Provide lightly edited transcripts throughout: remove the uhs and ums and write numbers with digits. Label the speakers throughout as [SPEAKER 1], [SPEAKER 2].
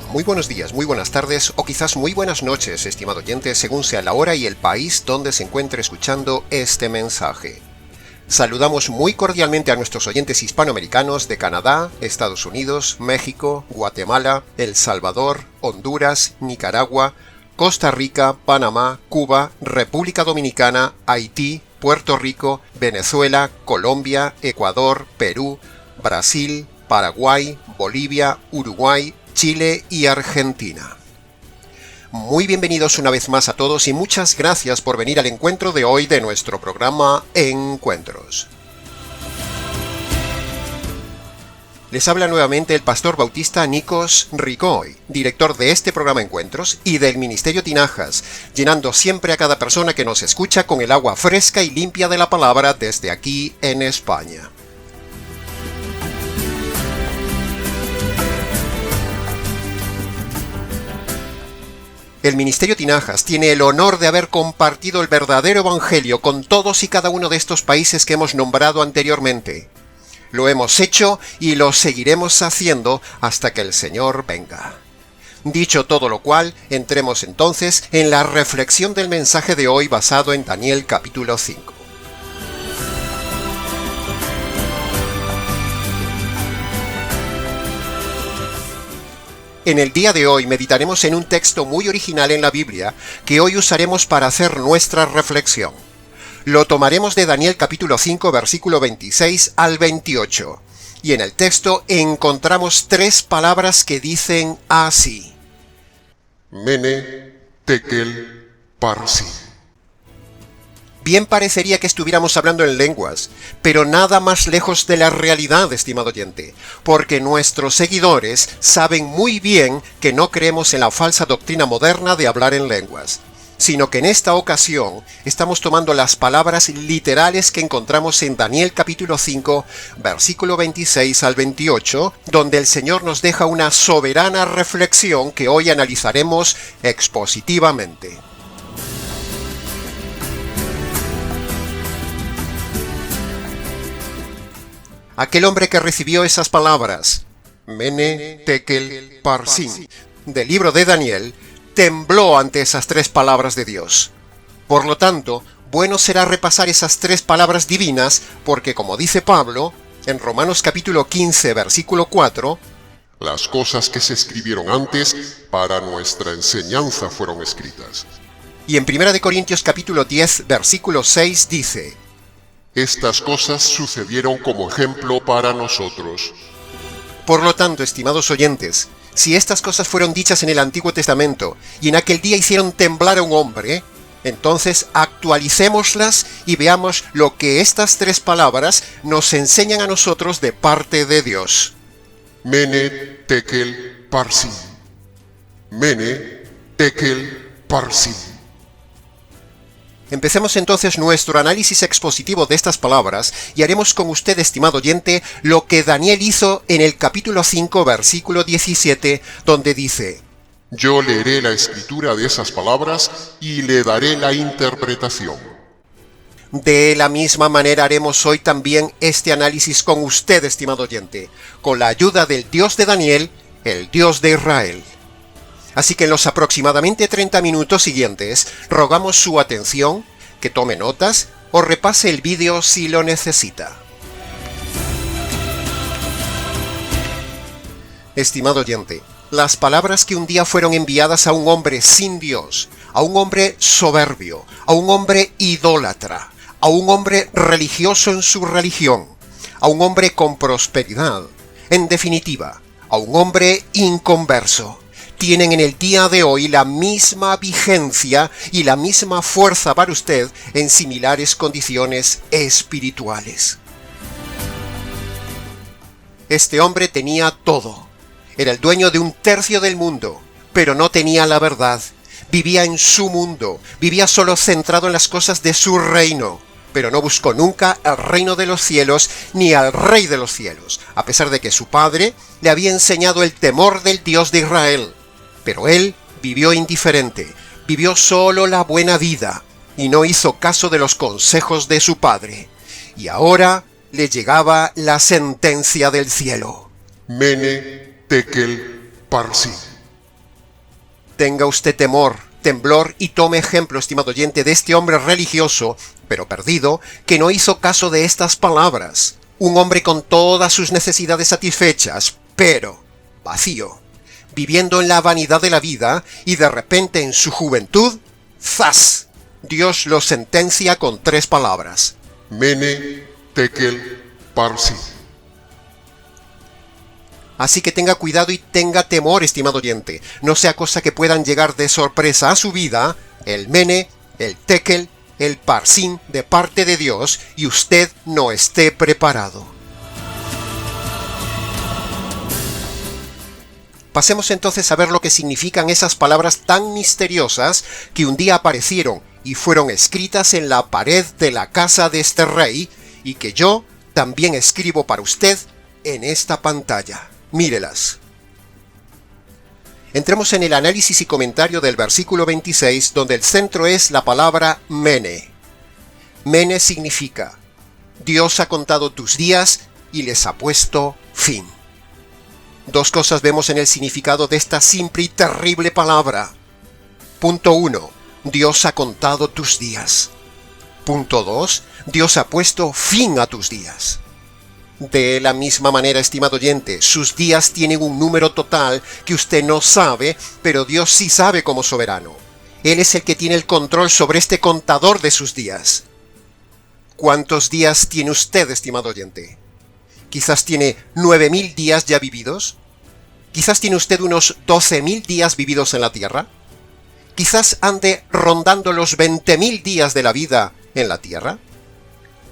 [SPEAKER 1] Muy buenos días, muy buenas tardes o quizás muy buenas noches, estimado oyente, según sea la hora y el país donde se encuentre escuchando este mensaje. Saludamos muy cordialmente a nuestros oyentes hispanoamericanos de Canadá, Estados Unidos, México, Guatemala, El Salvador, Honduras, Nicaragua, Costa Rica, Panamá, Cuba, República Dominicana, Haití, Puerto Rico, Venezuela, Colombia, Ecuador, Perú, Brasil, Paraguay, Bolivia, Uruguay, Chile y Argentina. Muy bienvenidos una vez más a todos y muchas gracias por venir al encuentro de hoy de nuestro programa Encuentros. Les habla nuevamente el pastor bautista Nikos Ricoy, director de este programa Encuentros y del Ministerio Tinajas, llenando siempre a cada persona que nos escucha con el agua fresca y limpia de la palabra desde aquí en España. El Ministerio Tinajas tiene el honor de haber compartido el verdadero evangelio con todos y cada uno de estos países que hemos nombrado anteriormente. Lo hemos hecho y lo seguiremos haciendo hasta que el Señor venga. Dicho todo lo cual, entremos entonces en la reflexión del mensaje de hoy basado en Daniel capítulo 5. En el día de hoy meditaremos en un texto muy original en la Biblia que hoy usaremos para hacer nuestra reflexión. Lo tomaremos de Daniel capítulo 5 versículo 26 al 28 y en el texto encontramos tres palabras que dicen así:
[SPEAKER 2] Mene, Tekel, Parsin.
[SPEAKER 1] Bien parecería que estuviéramos hablando en lenguas, pero nada más lejos de la realidad, estimado oyente, porque nuestros seguidores saben muy bien que no creemos en la falsa doctrina moderna de hablar en lenguas, sino que en esta ocasión estamos tomando las palabras literales que encontramos en Daniel capítulo 5, versículo 26 al 28, donde el Señor nos deja una soberana reflexión que hoy analizaremos expositivamente. Aquel hombre que recibió esas palabras, Mene, Tekel, Parsin, del libro de Daniel, tembló ante esas tres palabras de Dios. Por lo tanto, bueno será repasar esas tres palabras divinas, porque como dice Pablo, en Romanos capítulo 15, versículo 4,
[SPEAKER 2] las cosas que se escribieron antes para nuestra enseñanza fueron escritas.
[SPEAKER 1] Y en 1 Corintios capítulo 10, versículo 6 dice,
[SPEAKER 2] estas cosas sucedieron como ejemplo para nosotros.
[SPEAKER 1] Por lo tanto, estimados oyentes, si estas cosas fueron dichas en el Antiguo Testamento y en aquel día hicieron temblar a un hombre, entonces actualicémoslas y veamos lo que estas tres palabras nos enseñan a nosotros de parte de Dios.
[SPEAKER 2] Mene, Tekel, Parsin. Mene, Tekel, Parsin.
[SPEAKER 1] Empecemos entonces nuestro análisis expositivo de estas palabras y haremos con usted, estimado oyente, lo que Daniel hizo en el capítulo 5, versículo 17, donde dice:
[SPEAKER 2] yo leeré la escritura de esas palabras y le daré la interpretación.
[SPEAKER 1] De la misma manera haremos hoy también este análisis con usted, estimado oyente, con la ayuda del Dios de Daniel, el Dios de Israel. Así que en los aproximadamente 30 minutos siguientes, rogamos su atención, que tome notas o repase el vídeo si lo necesita. Estimado oyente, las palabras que un día fueron enviadas a un hombre sin Dios, a un hombre soberbio, a un hombre idólatra, a un hombre religioso en su religión, a un hombre con prosperidad, en definitiva, a un hombre inconverso, tienen en el día de hoy la misma vigencia y la misma fuerza para usted en similares condiciones espirituales. Este hombre tenía todo. Era el dueño de un tercio del mundo, pero no tenía la verdad. Vivía en su mundo, vivía solo centrado en las cosas de su reino, pero no buscó nunca el reino de los cielos ni al Rey de los cielos, a pesar de que su padre le había enseñado el temor del Dios de Israel. Pero él vivió indiferente, vivió solo la buena vida y no hizo caso de los consejos de su padre. Y ahora le llegaba la sentencia del cielo.
[SPEAKER 2] Mene, Tekel, Parsin.
[SPEAKER 1] Tenga usted temor, temblor y tome ejemplo, estimado oyente, de este hombre religioso, pero perdido, que no hizo caso de estas palabras. Un hombre con todas sus necesidades satisfechas, pero vacío, viviendo en la vanidad de la vida, y de repente en su juventud, ¡zas! Dios lo sentencia con 3 palabras.
[SPEAKER 2] Mene, Tekel, Parsin.
[SPEAKER 1] Así que tenga cuidado y tenga temor, estimado oyente. No sea cosa que puedan llegar de sorpresa a su vida el Mene, el Tekel, el Parsin de parte de Dios y usted no esté preparado. Pasemos entonces a ver lo que significan esas palabras tan misteriosas que un día aparecieron y fueron escritas en la pared de la casa de este rey y que yo también escribo para usted en esta pantalla. Mírelas. Entremos en el análisis y comentario del versículo 26, donde el centro es la palabra Mene. Mene significa: Dios ha contado tus días y les ha puesto fin. 2 cosas vemos en el significado de esta simple y terrible palabra. Punto 1. Dios ha contado tus días. Punto 2. Dios ha puesto fin a tus días. De la misma manera, estimado oyente, sus días tienen un número total que usted no sabe, pero Dios sí sabe como soberano. Él es el que tiene el control sobre este contador de sus días. ¿Cuántos días tiene usted, estimado oyente? Quizás tiene 9.000 días ya vividos. Quizás tiene usted unos 12.000 días vividos en la tierra. Quizás ande rondando los 20.000 días de la vida en la tierra.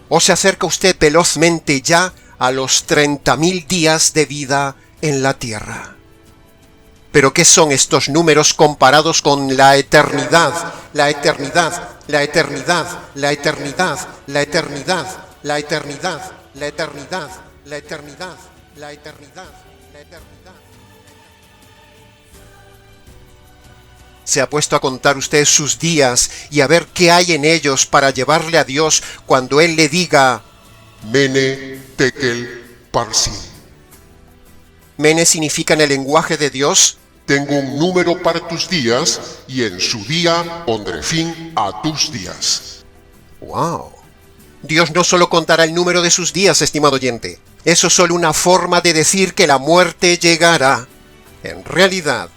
[SPEAKER 1] ¿O se acerca usted velozmente ya a los 30.000 días de vida en la tierra? ¿Pero qué son estos números comparados con la eternidad? La eternidad, la eternidad, la eternidad, la eternidad, la eternidad, la eternidad, la eternidad, la eternidad, la eternidad. ¿Se ha puesto a contar usted sus días y a ver qué hay en ellos para llevarle a Dios cuando Él le diga:
[SPEAKER 2] Mene, Tekel, Parsin?
[SPEAKER 1] Mene significa en el lenguaje de Dios:
[SPEAKER 2] Tengo un número para tus días y en su día pondré fin a tus días.
[SPEAKER 1] ¡Wow! Dios no solo contará el número de sus días, estimado oyente. Eso es solo una forma de decir que la muerte llegará. En realidad,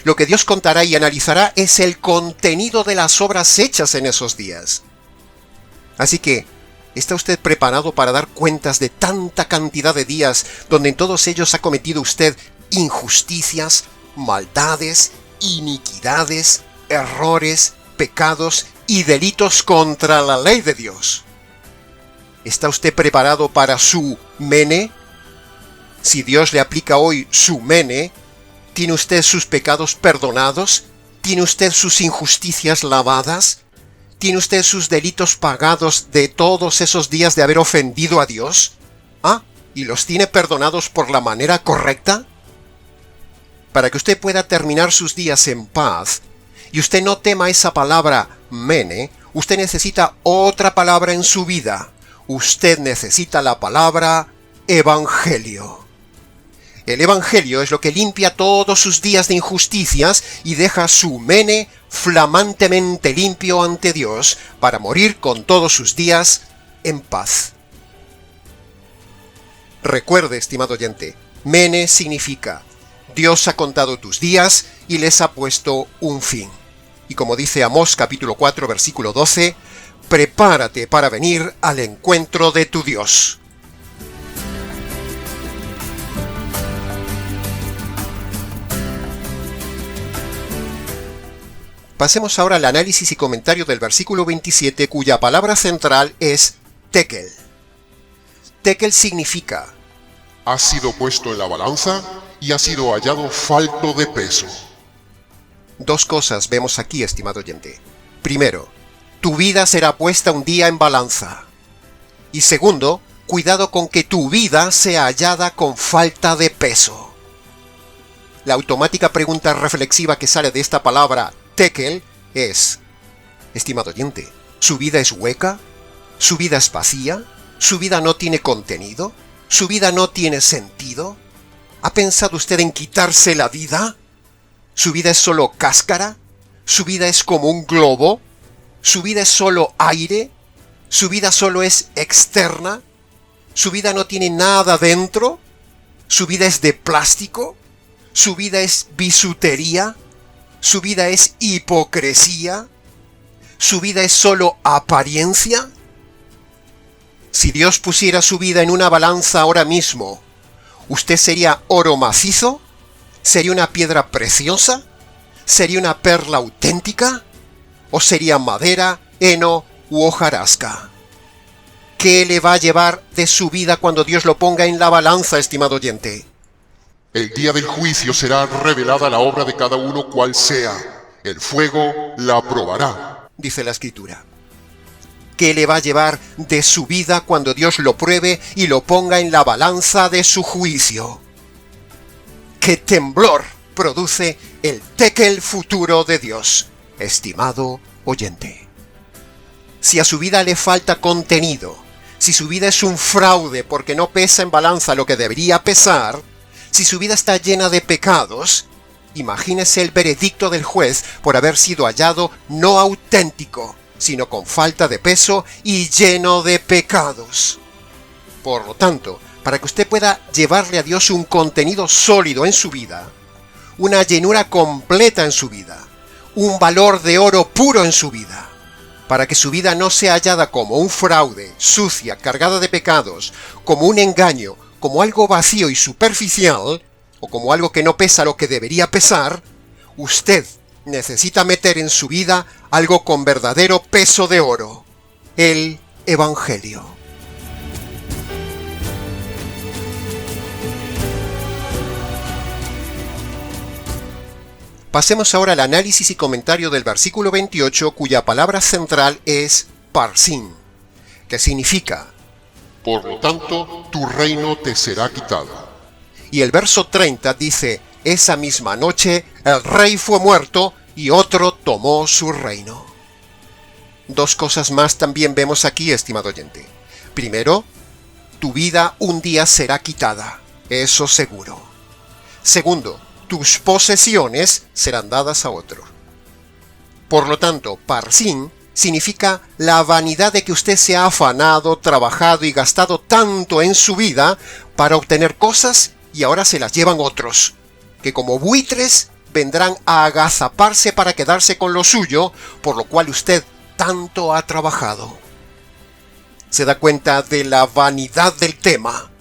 [SPEAKER 1] lo que Dios contará y analizará es el contenido de las obras hechas en esos días. Así que, ¿está usted preparado para dar cuentas de tanta cantidad de días donde en todos ellos ha cometido usted injusticias, maldades, iniquidades, errores, pecados y delitos contra la ley de Dios? ¿Está usted preparado para su Mene? Si Dios le aplica hoy su Mene, ¿tiene usted sus pecados perdonados? ¿Tiene usted sus injusticias lavadas? ¿Tiene usted sus delitos pagados de todos esos días de haber ofendido a Dios? ¿Ah? ¿Y los tiene perdonados por la manera correcta? Para que usted pueda terminar sus días en paz, y usted no tema esa palabra Mene, usted necesita otra palabra en su vida. Usted necesita la palabra Evangelio. El Evangelio es lo que limpia todos sus días de injusticias y deja su Mene flamantemente limpio ante Dios para morir con todos sus días en paz. Recuerde, estimado oyente, Mene significa: Dios ha contado tus días y les ha puesto un fin. Y como dice Amós capítulo 4 versículo 12, prepárate para venir al encuentro de tu Dios. Pasemos ahora al análisis y comentario del versículo 27, cuya palabra central es Tekel. Tekel significa:
[SPEAKER 2] Ha sido puesto en la balanza y ha sido hallado falto de peso.
[SPEAKER 1] 2 cosas vemos aquí, estimado oyente. Primero, tu vida será puesta un día en balanza. Y segundo, cuidado con que tu vida sea hallada con falta de peso. La automática pregunta reflexiva que sale de esta palabra Tekel es: estimado oyente, ¿su vida es hueca? ¿Su vida es vacía? ¿Su vida no tiene contenido? ¿Su vida no tiene sentido? ¿Ha pensado usted en quitarse la vida? ¿Su vida es solo cáscara? ¿Su vida es como un globo? ¿Su vida es solo aire? ¿Su vida solo es externa? ¿Su vida no tiene nada dentro? ¿Su vida es de plástico? ¿Su vida es bisutería? ¿Su vida es hipocresía? ¿Su vida es solo apariencia? Si Dios pusiera su vida en una balanza ahora mismo, ¿usted sería oro macizo? ¿Sería una piedra preciosa? ¿Sería una perla auténtica? ¿O sería madera, heno u hojarasca? ¿Qué le va a llevar de su vida cuando Dios lo ponga en la balanza, estimado oyente?
[SPEAKER 2] El día del juicio será revelada la obra de cada uno cual sea. El fuego la probará,
[SPEAKER 1] dice la Escritura. ¿Qué le va a llevar de su vida cuando Dios lo pruebe y lo ponga en la balanza de su juicio? ¿Qué temblor produce el tekel futuro de Dios, estimado oyente? Si a su vida le falta contenido, si su vida es un fraude porque no pesa en balanza lo que debería pesar, si su vida está llena de pecados, imagínese el veredicto del juez por haber sido hallado no auténtico, sino con falta de peso y lleno de pecados. Por lo tanto, para que usted pueda llevarle a Dios un contenido sólido en su vida, una llenura completa en su vida, un valor de oro puro en su vida, para que su vida no sea hallada como un fraude, sucia, cargada de pecados, como un engaño, como algo vacío y superficial, o como algo que no pesa lo que debería pesar, usted necesita meter en su vida algo con verdadero peso de oro: el Evangelio. Pasemos ahora al análisis y comentario del versículo 28, cuya palabra central es parsin, que significa:
[SPEAKER 2] por lo tanto, tu reino te será quitado.
[SPEAKER 1] Y el verso 30 dice: esa misma noche el rey fue muerto y otro tomó su reino. Dos cosas más también vemos aquí, estimado oyente. Primero, tu vida un día será quitada, eso seguro. Segundo, tus posesiones serán dadas a otro. Por lo tanto, parsin significa la vanidad de que usted se ha afanado, trabajado y gastado tanto en su vida para obtener cosas y ahora se las llevan otros, que como buitres vendrán a agazaparse para quedarse con lo suyo, por lo cual usted tanto ha trabajado. ¿Se da cuenta de la vanidad del tema?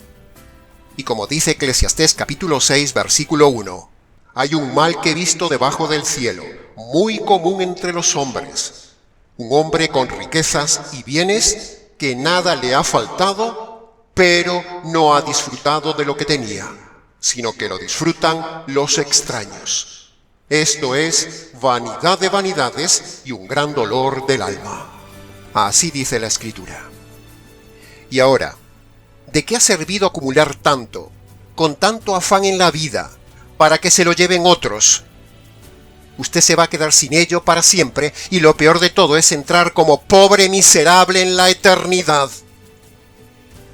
[SPEAKER 1] Y como dice Eclesiastés capítulo 6, versículo 1, hay un mal que he visto debajo del cielo, muy común entre los hombres. Un hombre con riquezas y bienes que nada le ha faltado, pero no ha disfrutado de lo que tenía, sino que lo disfrutan los extraños. Esto es vanidad de vanidades y un gran dolor del alma. Así dice la Escritura. Y ahora, ¿de qué ha servido acumular tanto, con tanto afán en la vida, para que se lo lleven otros? Usted se va a quedar sin ello para siempre, y lo peor de todo es entrar como pobre miserable en la eternidad.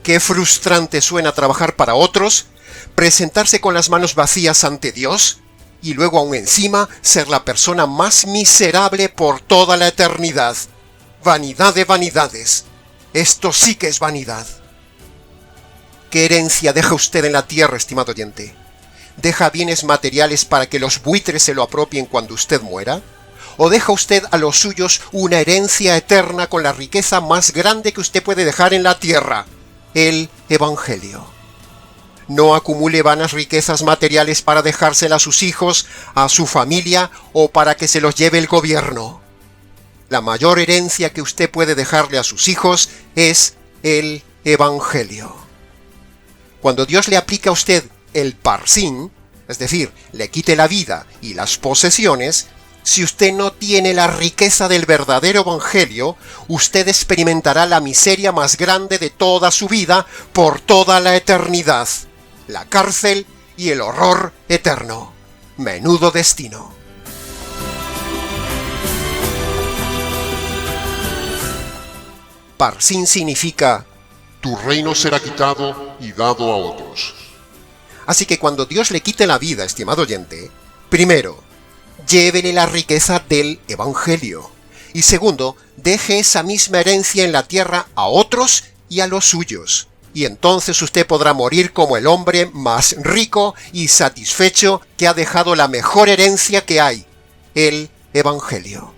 [SPEAKER 1] Qué frustrante suena trabajar para otros, presentarse con las manos vacías ante Dios, y luego aún encima ser la persona más miserable por toda la eternidad. Vanidad de vanidades. Esto sí que es vanidad. ¿Qué herencia deja usted en la tierra, estimado oyente? ¿Deja bienes materiales para que los buitres se lo apropien cuando usted muera? ¿O deja usted a los suyos una herencia eterna con la riqueza más grande que usted puede dejar en la tierra? El Evangelio. No acumule vanas riquezas materiales para dejárselas a sus hijos, a su familia o para que se los lleve el gobierno. La mayor herencia que usted puede dejarle a sus hijos es el Evangelio. Cuando Dios le aplica a usted el parsin, es decir, le quite la vida y las posesiones, si usted no tiene la riqueza del verdadero Evangelio, usted experimentará la miseria más grande de toda su vida por toda la eternidad, la cárcel y el horror eterno. Menudo destino. Parsin significa:
[SPEAKER 2] tu reino será quitado y dado a otros.
[SPEAKER 1] Así que cuando Dios le quite la vida, estimado oyente, primero, llévele la riqueza del Evangelio. Y segundo, deje esa misma herencia en la tierra a otros y a los suyos. Y entonces usted podrá morir como el hombre más rico y satisfecho que ha dejado la mejor herencia que hay, el Evangelio.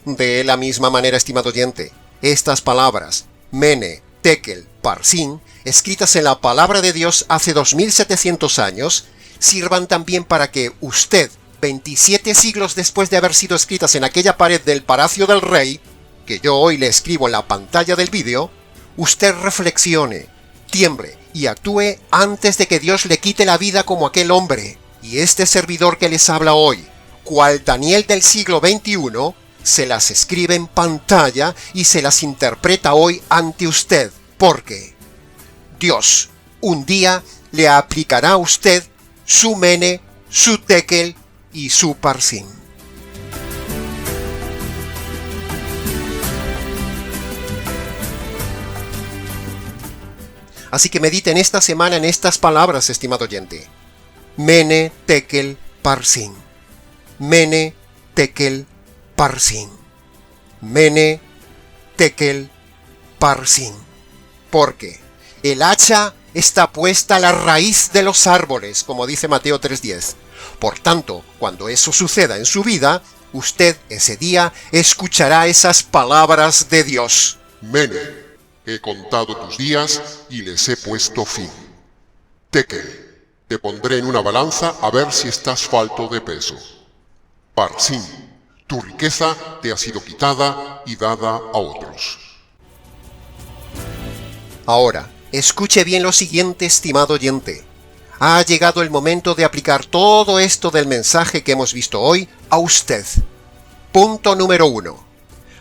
[SPEAKER 1] De la misma manera, estimado oyente, estas palabras, Mene, Tekel, Parsin, escritas en la palabra de Dios hace 2700 años, sirvan también para que usted, 27 siglos después de haber sido escritas en aquella pared del Palacio del Rey, que yo hoy le escribo en la pantalla del vídeo, usted reflexione, tiemble y actúe antes de que Dios le quite la vida como aquel hombre. Y este servidor que les habla hoy, cual Daniel del siglo XXI, se las escribe en pantalla y se las interpreta hoy ante usted, porque Dios un día le aplicará a usted su Mene, su Tekel y su Parsin. Así que mediten esta semana en estas palabras, estimado oyente. Mene, Tekel, Parsin. Mene, Tekel, Parsin. Mene, Tekel, Parsin. Porque el hacha está puesta a la raíz de los árboles, como dice Mateo 3:10. Por tanto, cuando eso suceda en su vida, usted ese día escuchará esas palabras de Dios.
[SPEAKER 2] Mene, he contado tus días y les he puesto fin. Tekel, te pondré en una balanza a ver si estás falto de peso. Parsin, tu riqueza te ha sido quitada y dada a otros.
[SPEAKER 1] Ahora, escuche bien lo siguiente, estimado oyente. Ha llegado el momento de aplicar todo esto del mensaje que hemos visto hoy a usted. Punto número 1.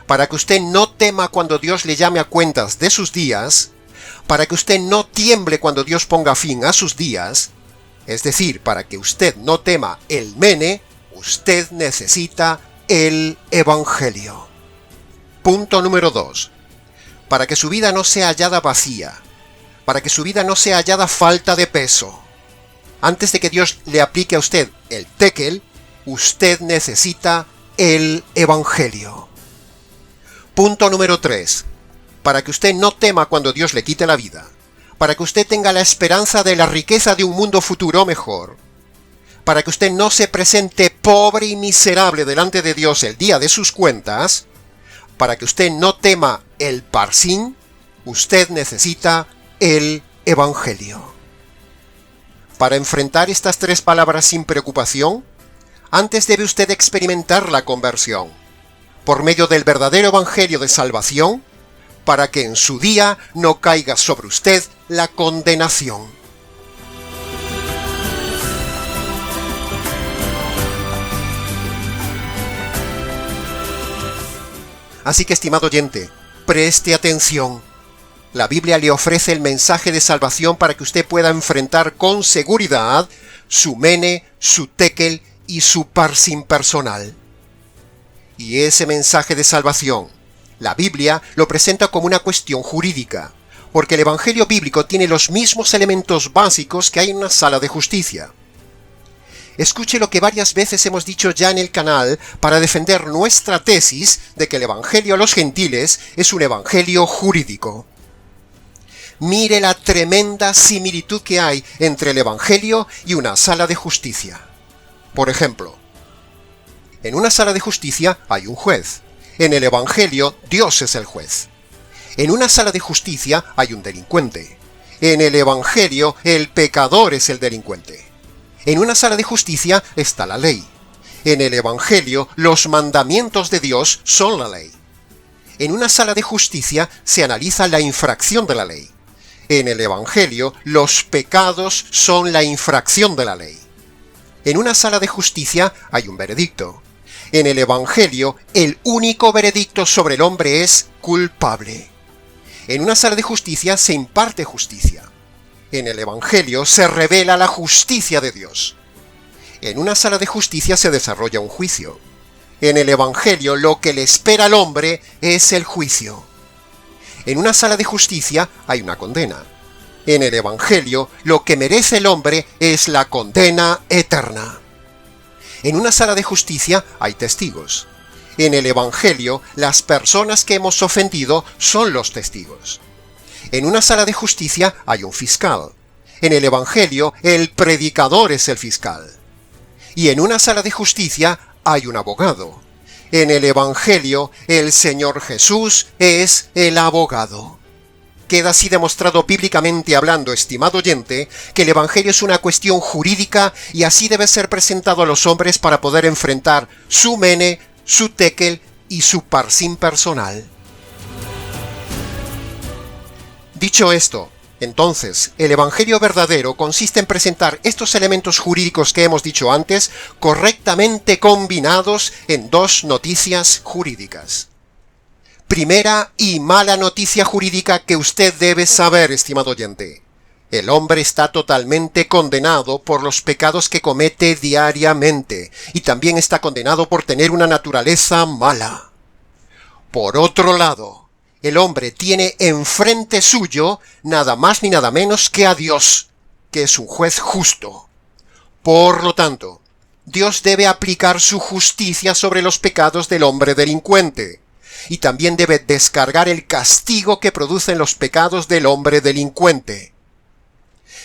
[SPEAKER 1] Para que usted no tema cuando Dios le llame a cuentas de sus días, para que usted no tiemble cuando Dios ponga fin a sus días, es decir, para que usted no tema el Mene, usted necesita el Evangelio. Punto número 2. Para que su vida no sea hallada vacía, para que su vida no sea hallada falta de peso, antes de que Dios le aplique a usted el Tekel, usted necesita el Evangelio. Punto número 3. Para que usted no tema cuando Dios le quite la vida, para que usted tenga la esperanza de la riqueza de un mundo futuro mejor, para que usted no se presente pobre y miserable delante de Dios el día de sus cuentas, para que usted no tema el Parsin, usted necesita el Evangelio. Para enfrentar estas tres palabras sin preocupación, antes debe usted experimentar la conversión, por medio del verdadero Evangelio de salvación, para que en su día no caiga sobre usted la condenación. Así que, estimado oyente, preste atención. La Biblia le ofrece el mensaje de salvación para que usted pueda enfrentar con seguridad su Mene, su Tekel y su Parsin personal. Y ese mensaje de salvación, la Biblia lo presenta como una cuestión jurídica, porque el Evangelio bíblico tiene los mismos elementos básicos que hay en una sala de justicia. Escuche lo que varias veces hemos dicho ya en el canal para defender nuestra tesis de que el Evangelio a los gentiles es un Evangelio jurídico. Mire la tremenda similitud que hay entre el Evangelio y una sala de justicia. Por ejemplo, en una sala de justicia hay un juez. En el Evangelio, Dios es el juez. En una sala de justicia hay un delincuente. En el Evangelio, el pecador es el delincuente. En una sala de justicia está la ley. En el Evangelio, los mandamientos de Dios son la ley. En una sala de justicia se analiza la infracción de la ley. En el Evangelio, los pecados son la infracción de la ley. En una sala de justicia hay un veredicto. En el Evangelio, el único veredicto sobre el hombre es culpable. En una sala de justicia se imparte justicia. En el Evangelio se revela la justicia de Dios. En una sala de justicia se desarrolla un juicio. En el Evangelio lo que le espera al hombre es el juicio. En una sala de justicia hay una condena. En el Evangelio lo que merece el hombre es la condena eterna. En una sala de justicia hay testigos. En el Evangelio, las personas que hemos ofendido son los testigos. En una sala de justicia hay un fiscal. En el Evangelio, el predicador es el fiscal. Y en una sala de justicia hay un abogado. En el Evangelio, el Señor Jesús es el abogado. Queda así demostrado bíblicamente hablando, estimado oyente, que el Evangelio es una cuestión jurídica y así debe ser presentado a los hombres para poder enfrentar su mene, su tekel y su parsim personal. Dicho esto, entonces, el Evangelio verdadero consiste en presentar estos elementos jurídicos que hemos dicho antes correctamente combinados en dos noticias jurídicas. Primera y mala noticia jurídica que usted debe saber, estimado oyente. El hombre está totalmente condenado por los pecados que comete diariamente y también está condenado por tener una naturaleza mala. Por otro lado, el hombre tiene enfrente suyo nada más ni nada menos que a Dios, que es un juez justo. Por lo tanto, Dios debe aplicar su justicia sobre los pecados del hombre delincuente, y también debe descargar el castigo que producen los pecados del hombre delincuente.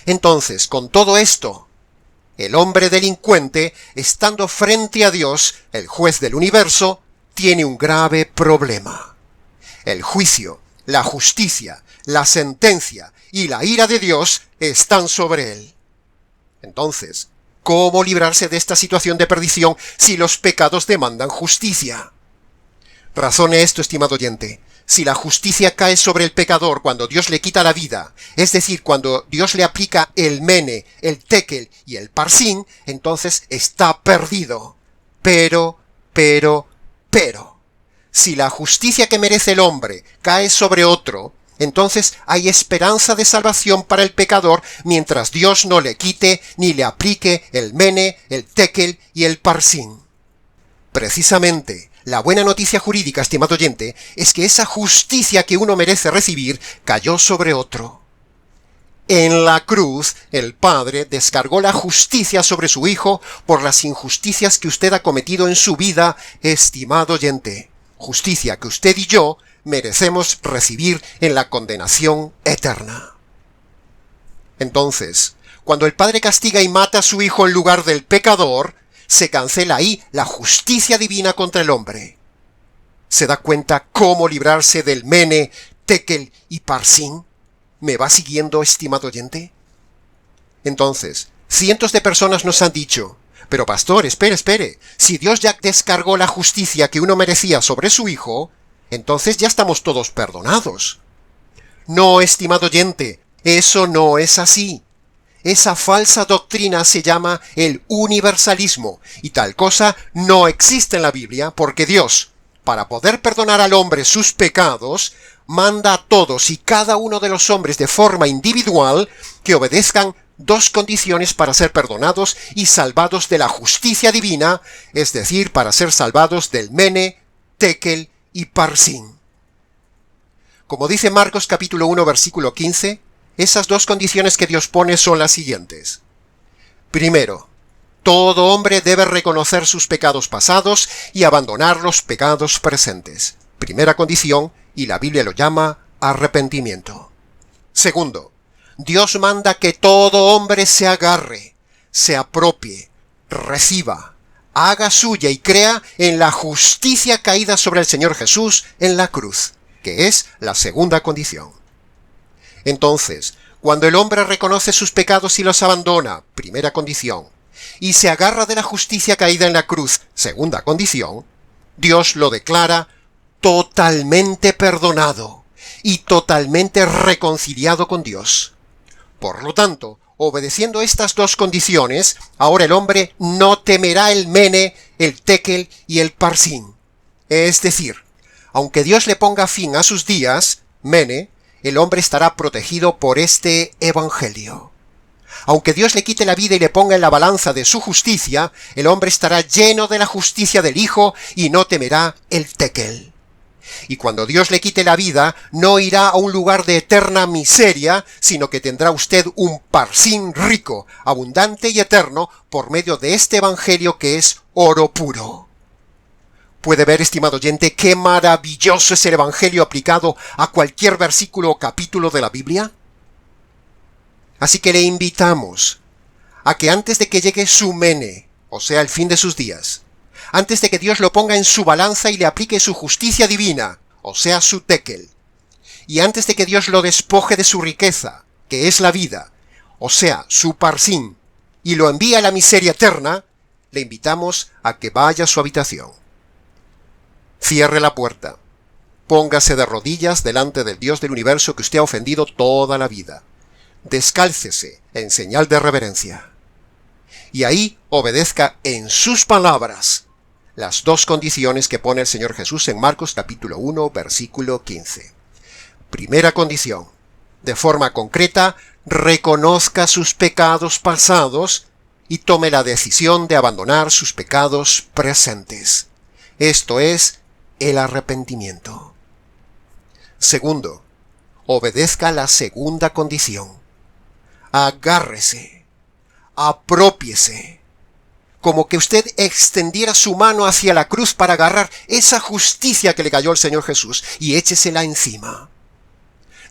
[SPEAKER 1] Entonces, con todo esto, el hombre delincuente, estando frente a Dios, el juez del universo, tiene un grave problema. El juicio, la justicia, la sentencia y la ira de Dios están sobre él. Entonces, ¿cómo librarse de esta situación de perdición si los pecados demandan justicia? Razone esto, estimado oyente. Si la justicia cae sobre el pecador cuando Dios le quita la vida, es decir, cuando Dios le aplica el mene, el tekel y el parsim, entonces está perdido. Pero, si la justicia que merece el hombre cae sobre otro, entonces hay esperanza de salvación para el pecador mientras Dios no le quite ni le aplique el mene, el tekel y el parsim. Precisamente, la buena noticia jurídica, estimado oyente, es que esa justicia que uno merece recibir cayó sobre otro. En la cruz, el Padre descargó la justicia sobre su Hijo por las injusticias que usted ha cometido en su vida, estimado oyente. Justicia que usted y yo merecemos recibir en la condenación eterna. Entonces, cuando el Padre castiga y mata a su Hijo en lugar del pecador, se cancela ahí la justicia divina contra el hombre. ¿Se da cuenta cómo librarse del mene, tekel y parsim? ¿Me va siguiendo, estimado oyente? Entonces, cientos de personas nos han dicho: pero pastor, espere, si Dios ya descargó la justicia que uno merecía sobre su Hijo, entonces ya estamos todos perdonados. No, estimado oyente, eso no es así. Esa falsa doctrina se llama el universalismo, y tal cosa no existe en la Biblia porque Dios, para poder perdonar al hombre sus pecados, manda a todos y cada uno de los hombres de forma individual que obedezcan dos condiciones para ser perdonados y salvados de la justicia divina, es decir, para ser salvados del mene, tekel y parsim. Como dice Marcos capítulo 1 versículo 15, esas dos condiciones que Dios pone son las siguientes. Primero, todo hombre debe reconocer sus pecados pasados y abandonar los pecados presentes. Primera condición, y la Biblia lo llama arrepentimiento. Segundo, Dios manda que todo hombre se agarre, se apropie, reciba, haga suya y crea en la justicia caída sobre el Señor Jesús en la cruz, que es la segunda condición. Entonces, cuando el hombre reconoce sus pecados y los abandona, primera condición, y se agarra de la justicia caída en la cruz, segunda condición, Dios lo declara totalmente perdonado y totalmente reconciliado con Dios. Por lo tanto, obedeciendo estas dos condiciones, ahora el hombre no temerá el mene, el tekel y el parsim. Es decir, aunque Dios le ponga fin a sus días, mene, el hombre estará protegido por este evangelio. Aunque Dios le quite la vida y le ponga en la balanza de su justicia, el hombre estará lleno de la justicia del Hijo y no temerá el tekel. Y cuando Dios le quite la vida, no irá a un lugar de eterna miseria, sino que tendrá usted un parsín rico, abundante y eterno por medio de este evangelio que es oro puro. Puede ver, estimado oyente, qué maravilloso es el evangelio aplicado a cualquier versículo o capítulo de la Biblia. Así que le invitamos a que antes de que llegue su mene, o sea, el fin de sus días, antes de que Dios lo ponga en su balanza y le aplique su justicia divina, o sea, su tekel, y antes de que Dios lo despoje de su riqueza, que es la vida, o sea, su parsín, y lo envíe a la miseria eterna, le invitamos a que vaya a su habitación. Cierre la puerta. Póngase de rodillas delante del Dios del universo que usted ha ofendido toda la vida. Descálcese en señal de reverencia. Y ahí obedezca en sus palabras las dos condiciones que pone el Señor Jesús en Marcos capítulo 1, versículo 15. Primera condición, de forma concreta, reconozca sus pecados pasados y tome la decisión de abandonar sus pecados presentes. Esto es el arrepentimiento. Segundo, obedezca la segunda condición. Agárrese, apropiese, como que usted extendiera su mano hacia la cruz para agarrar esa justicia que le cayó al Señor Jesús y échesela encima.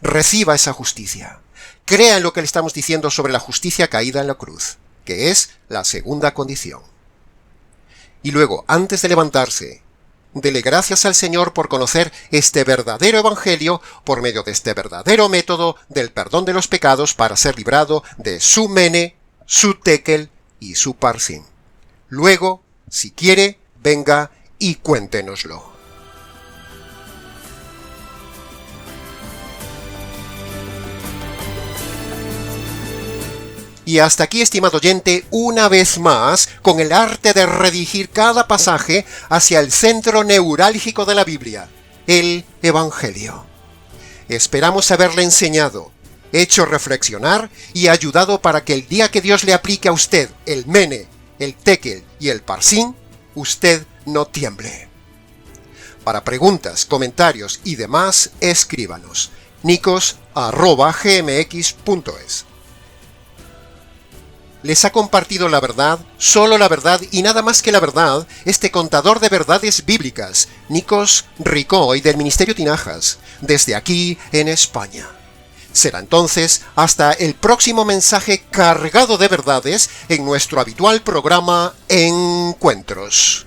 [SPEAKER 1] Reciba esa justicia. Crea en lo que le estamos diciendo sobre la justicia caída en la cruz, que es la segunda condición. Y luego, antes de levantarse, dele gracias al Señor por conocer este verdadero evangelio por medio de este verdadero método del perdón de los pecados para ser librado de su mene, su tekel y su parsín. Luego, si quiere, venga y cuéntenoslo. Y hasta aquí, estimado oyente, una vez más, con el arte de redirigir cada pasaje hacia el centro neurálgico de la Biblia, el Evangelio. Esperamos haberle enseñado, hecho reflexionar y ayudado para que el día que Dios le aplique a usted el mene, el tekel y el parsín, usted no tiemble. Para preguntas, comentarios y demás, escríbanos. nicos@gmx.es. Les ha compartido la verdad, solo la verdad y nada más que la verdad, este contador de verdades bíblicas, Nikos Ricoy del Ministerio Tinajas, desde aquí en España. Será entonces hasta el próximo mensaje cargado de verdades en nuestro habitual programa Encuentros.